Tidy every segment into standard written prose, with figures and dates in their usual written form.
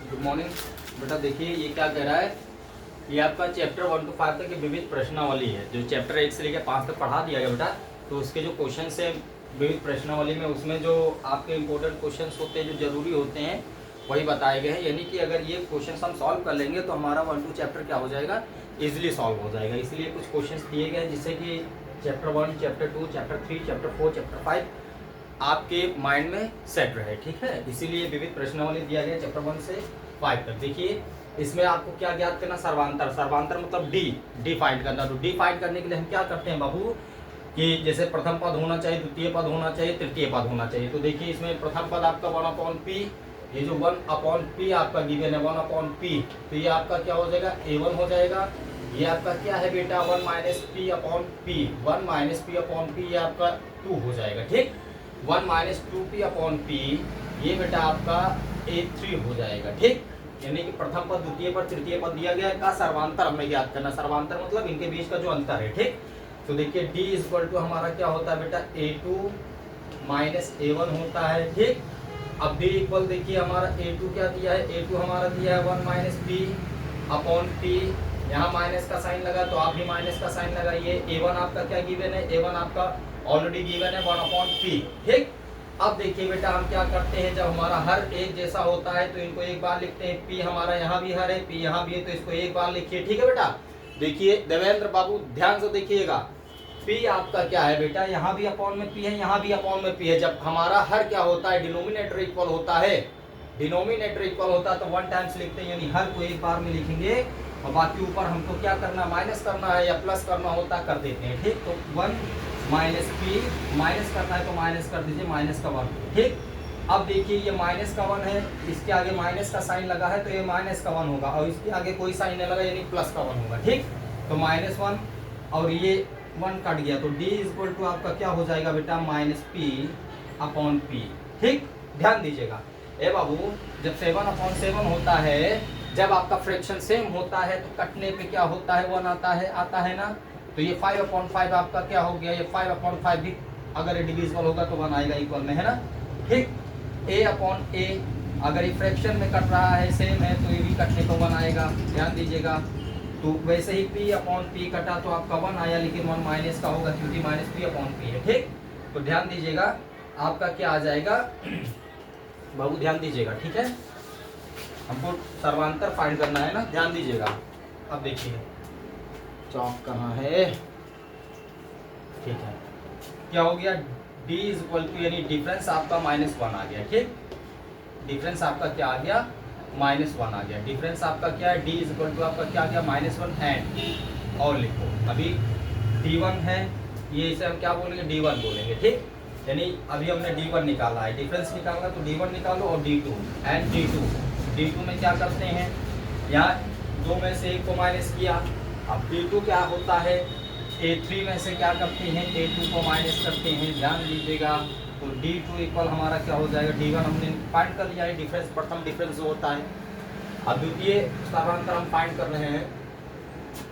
Good morning बेटा। देखिए ये क्या कह रहा है, ये आपका चैप्टर 1 to 5 तक की विविध प्रश्नावली है। जो चैप्टर 1 से लेकर 5 तक पढ़ा दिया गया बेटा, तो उसके जो क्वेश्चन है विविध प्रश्नावली में, उसमें जो आपके इंपॉर्टेंट क्वेश्चन होते हैं जो जरूरी होते हैं वही बताए गए हैं। यानी कि अगर ये क्वेश्चन हम सॉल्व कर लेंगे तो हमारा 1 2 चैप्टर क्या हो जाएगा, ईजिली सॉल्व हो जाएगा। इसलिए कुछ क्वेश्चन दिए गए हैं जिससे कि chapter 1, chapter 2, chapter 3, chapter 4, chapter 5 आपके माइंड में सेट रहे। ठीक है, इसीलिए विविध प्रश्नावली दिया गया चैप्टर 1 से 5 तक। देखिए इसमें आपको क्या ज्ञात करना, सर्वांतर। सर्वांतर मतलब डी फाइंड करना। तो डी फाइंड करने के लिए हम क्या करते हैं बाबू, कि जैसे प्रथम पद होना चाहिए, द्वितीय पद होना चाहिए, तृतीय पद होना चाहिए। तो देखिए इसमें प्रथम पद आपका 1/p, ये जो 1/p आपका गिवन है 1/p, तो ये आपका क्या हो जाएगा, a1 हो जाएगा। ये आपका क्या है बेटा 1 - p/p, 1 - p/p, ये आपका 2 हो जाएगा। ठीक, 1 - 2p/p, ये बेटा आपका a3 हो जाएगा। ठीक, यानी कि प्रथम पद, द्वितीय पद, तृतीय पद दिया गया है का सर्वांतर हमें ज्ञात करना। सर्वांतर मतलब इनके बीच का जो अंतर है। ठीक, तो देखिए d इक्वल टू हमारा क्या होता है बेटा, a2 - a1 होता है। ठीक, अब d इक्वल देखिए हमारा a2 क्या दिया है, a2 हमारा दिया है 1 - p/p, यहाँ माइनस का साइन लगा तो आप भी माइनस का साइन लगाइए। a1 आपका क्या गिवन है, a1 आपका ऑलरेडी गिवन है 1/p। ठीक, अब देखिए बेटा हम क्या करते हैं, जब हमारा हर एक जैसा होता है तो इनको एक बार लिखते हैं। p हमारा यहाँ भी हर है, p यहाँ भी है, तो इसको एक बार लिखिए। ठीक है बेटा, देखिए देवेंद्र बाबू ध्यान से देखिएगा, p आपका क्या है बेटा, यहाँ भी अपॉन में p है, यहाँ भी अपॉन में p है। जब हमारा हर क्या होता है, डिनोमिनेटर इक्वल होता है, डिनोमिनेटर इक्वल होता है तो 1 टाइम्स लिखते हैं, यानी हर को एक बार में लिखेंगे और बाकी ऊपर हमको क्या करना, माइनस करना है या प्लस करना होता कर देते हैं। ठीक, तो 1 - p, माइनस करना है तो माइनस कर दीजिए, माइनस का 1। ठीक, अब देखिए ये माइनस का 1 है, इसके आगे माइनस का साइन लगा है तो ये माइनस का 1 होगा, और इसके आगे कोई साइन नहीं लगा यानी प्लस का 1 होगा। ठीक, तो -1 और ये 1 कट गया, तो d इक्वल टू आपका क्या हो जाएगा बेटा, -p/p। ठीक, ध्यान दीजिएगा ए बाबू, जब 7/7 होता है, जब आपका फ्रैक्शन सेम होता है तो कटने पे क्या होता है, 1 आता है ना। तो ये 5/5 आपका क्या हो गया, ये 5/5 भी अगर डिविजिबल होगा तो 1 आएगा इक्वल में, है ना। ठीक, a/a, अगर ये फ्रैक्शन में कट रहा है, सेम है, तो ये भी कटने पे 1 आएगा, ध्यान दीजिएगा। तो वैसे ही p/p कटा तो आपका 1 आया, लेकिन 1 माइनस का होगा क्योंकि -p/p है। ठीक, तो ध्यान दीजिएगा आपका क्या आ जाएगा बाबू, ध्यान दीजिएगा। ठीक है, हमको सर्वांतर फाइंड करना है ना, ध्यान दीजिएगा। अब देखिए चौक कहाँ है, ठीक है, क्या हो गया, d इक्वल टू, यानी डिफरेंस आपका -1 आ गया। ठीक, डिफरेंस आपका क्या आ गया, -1 आ गया। डिफरेंस आपका क्या है, d इक्वल टू आपका क्या आ गया, -1 एंड, और लिखो अभी d1 है, ये इसे हम क्या बोलेंगे, d1 बोलेंगे। ठीक, यानी अभी हमने d1 निकाला है, डिफरेंस निकालना तो d1 निकालो और d2 एंड d2 में क्या करते हैं, यहाँ 2 में से 1 को माइनस किया। अब d2 क्या होता है, a3 में से क्या करते हैं, a2 को माइनस करते हैं, ध्यान दीजिएगा। तो d2 इक्वल हमारा क्या हो जाएगा, d1 हमने फाइंड कर लिया है, डिफरेंस प्रथम डिफरेंस जो होता है। अब द्वितीय सर्वांतर हम फाइंड कर रहे हैं,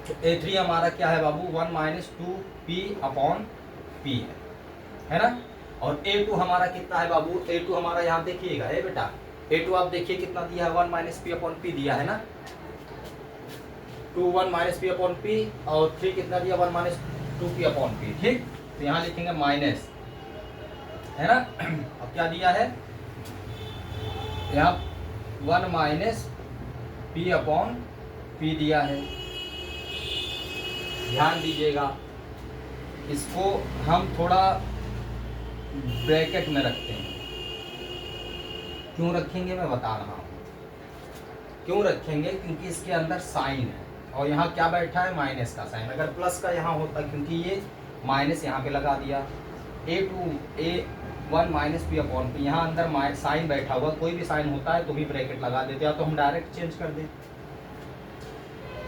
तो a3 हमारा क्या है बाबू, 1 - 2p/p है ना। और a2 हमारा कितना है बाबू, a2 हमारा यहाँ देखिएगा है बेटा, a2 आप देखिए कितना दिया है, 1 - p/p दिया है ना, 2 1 - p/p, और 3 कितना दिया, 1 - 2p/p। ठीक, तो यहाँ लिखेंगे माइनस, है ना। अब क्या दिया है यहाँ, 1 - p/p दिया है, ध्यान दीजिएगा। इसको हम थोड़ा ब्रैकेट में रखते हैं, क्यों रखेंगे मैं बता रहा हूँ, क्यों रखेंगे, क्योंकि इसके अंदर साइन है और यहाँ क्या बैठा है, माइनस का साइन। अगर प्लस का यहाँ होता, क्योंकि ये माइनस यहाँ पे लगा दिया, a1 - p/p, यहाँ अंदर साइन बैठा हुआ, कोई भी साइन होता है तो भी ब्रैकेट लगा देते हैं, तो हम डायरेक्ट चेंज कर दें,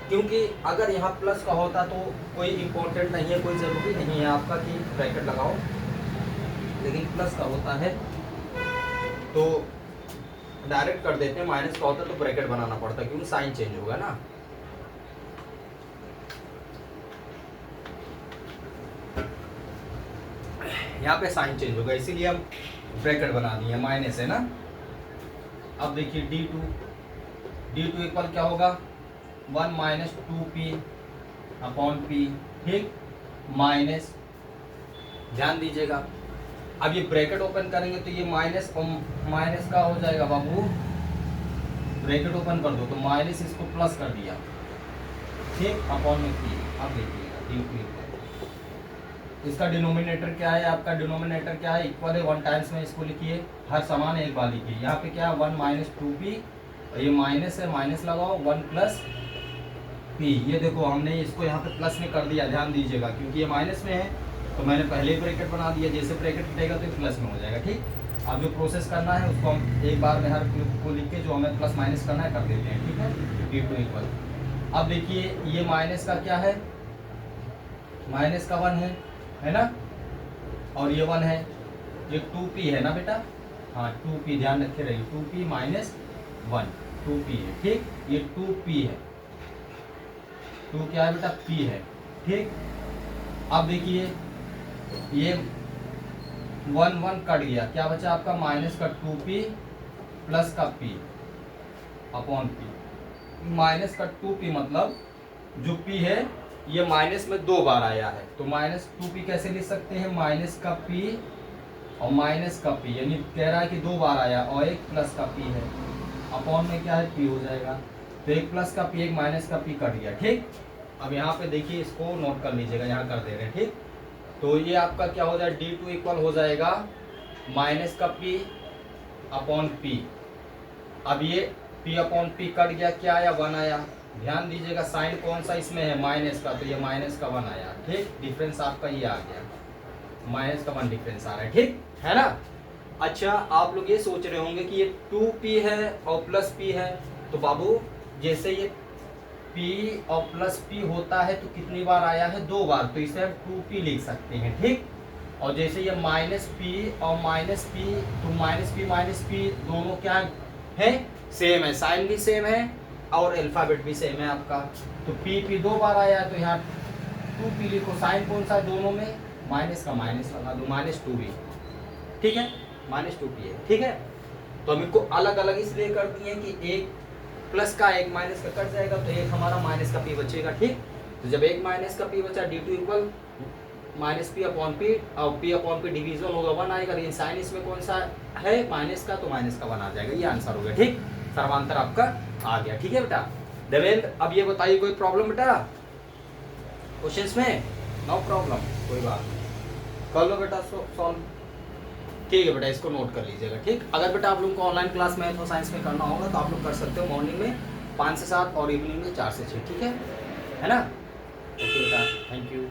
क्योंकि अगर यहाँ प्लस का होता तो कोई इम्पोर्टेंट नहीं है, कोई ज़रूरी नहीं है आपका कि ब्रैकेट लगाओ, लेकिन प्लस का होता है तो डायरेक्ट कर देते हैं, माइनस का होता तो ब्रैकेट बनाना पड़ता है, क्योंकि साइन चेंज होगा ना। यहाँ पे साइन चेंज होगा, इसीलिए हम ब्रैकेट बना दिए, माइनस है ना। अब देखिए d2 D2 इक्वल क्या होगा 1 माइनस 2p अपॉन p, ठीक, माइनस, ध्यान दीजिएगा अब ये ब्रैकेट ओपन करेंगे तो ये माइनस और माइनस का हो जाएगा बाबू, ब्रैकेट ओपन कर दो तो माइनस इसको प्लस कर दिया, ठीक, अपॉन में p। अब देखिएगा D2 इक्वल, इसका डिनोमिनेटर क्या है, आपका डिनोमिनेटर क्या है, इक्वल है 1 टाइम्स में इसको लिखिए, हर समान एक बार लिखिए। यहाँ पे क्या है 1 माइनस 2p, और ये माइनस है, माइनस लगाओ 1 प्लस p। ये देखो हमने इसको यहाँ पे प्लस में कर दिया, ध्यान दीजिएगा, क्योंकि ये माइनस में है तो मैंने पहले ही ब्रैकेट बना दिया, जैसे ब्रैकेट हटेगा तो ये प्लस में हो जाएगा, ठीक। अब जो प्रोसेस करना है उसको हम एक बार में हर को लिख के जो हमें प्लस माइनस करना है कर देते हैं, ठीक है। D2 इक्वल, अब देखिए ये माइनस का क्या है, माइनस का 1 है ना, और ये 1 है, ये 2p है ना बेटा, हाँ 2p, ध्यान रखे रहिए 2p माइनस 1, 2p है, ठीक, ये 2p है, 2 क्या है बेटा p है, ठीक। अब देखिए ये 1 1 कट गया, क्या बचा आपका माइनस का 2p प्लस का p अपॉन p, माइनस का 2p मतलब जो p है ये माइनस में 2 बार आया है, तो माइनस 2p कैसे लिख सकते हैं, माइनस का p और माइनस का p, यानी कह रहा है कि 2 बार आया और एक प्लस का p है, अपॉन में क्या है p हो जाएगा, तो एक प्लस का p एक माइनस का p कट गया, ठीक। अब यहाँ पे देखिए इसको नोट कर लीजिएगा, यहाँ कर दे रहे हैं, ठीक। तो ये आपका क्या हो जाएगा D2 इक्वल हो जाएगा माइनस का p अपॉन p। अब ये p अपॉन p कट गया, क्या आया 1 आया, ध्यान दीजिएगा साइन कौन सा इसमें है माइनस का, तो ये माइनस का 1 आया, ठीक, डिफरेंस आपका ये आ गया, माइनस का 1 डिफरेंस आ रहा है, ठीक है ना। अच्छा आप लोग ये सोच रहे होंगे कि ये 2p है और प्लस p है, तो बाबू जैसे ये p और प्लस p होता है तो कितनी बार आया है, 2 बार, तो इसे हम 2p लिख सकते हैं, ठीक। और जैसे ये माइनस p और माइनस p, तो माइनस p दोनों क्या है, सेम है, साइन भी सेम है और अल्फाबेट भी सेम है आपका, तो p 2 बार आया है तो यहाँ 2p लिखो, साइन कौन सा है दोनों में, माइनस का माइनस लगा दो, माइनस 2p, ठीक है, माइनस 2p है, ठीक है। तो हम इनको अलग अलग इसलिए कर दिए कि एक प्लस का एक माइनस का कट जाएगा तो एक हमारा माइनस का p बचेगा, ठीक। तो जब एक माइनस का p बचा D2 equal minus p upon p, और p अपॉन p डिवीजन होगा 1 आएगा, लेकिन साइन इसमें कौन सा है माइनस का, तो माइनस का 1 आ जाएगा, ये आंसर हो गया, ठीक, सर्वांतर आपका आ गया, ठीक है बेटा। देवेंद्र अब ये बताइए कोई प्रॉब्लम बेटा क्वेश्चंस में, नो प्रॉब्लम, कोई बात नहीं, कर लो बेटा सॉल्व, ठीक है बेटा, इसको नोट कर लीजिएगा, ठीक। अगर बेटा आप लोगों को ऑनलाइन क्लास मैथ और साइंस में करना होगा तो आप लोग कर सकते हो, मॉर्निंग में 5 से 7 और इवनिंग में 4 से 6, ठीक है ना। ओके बेटा, थैंक यू।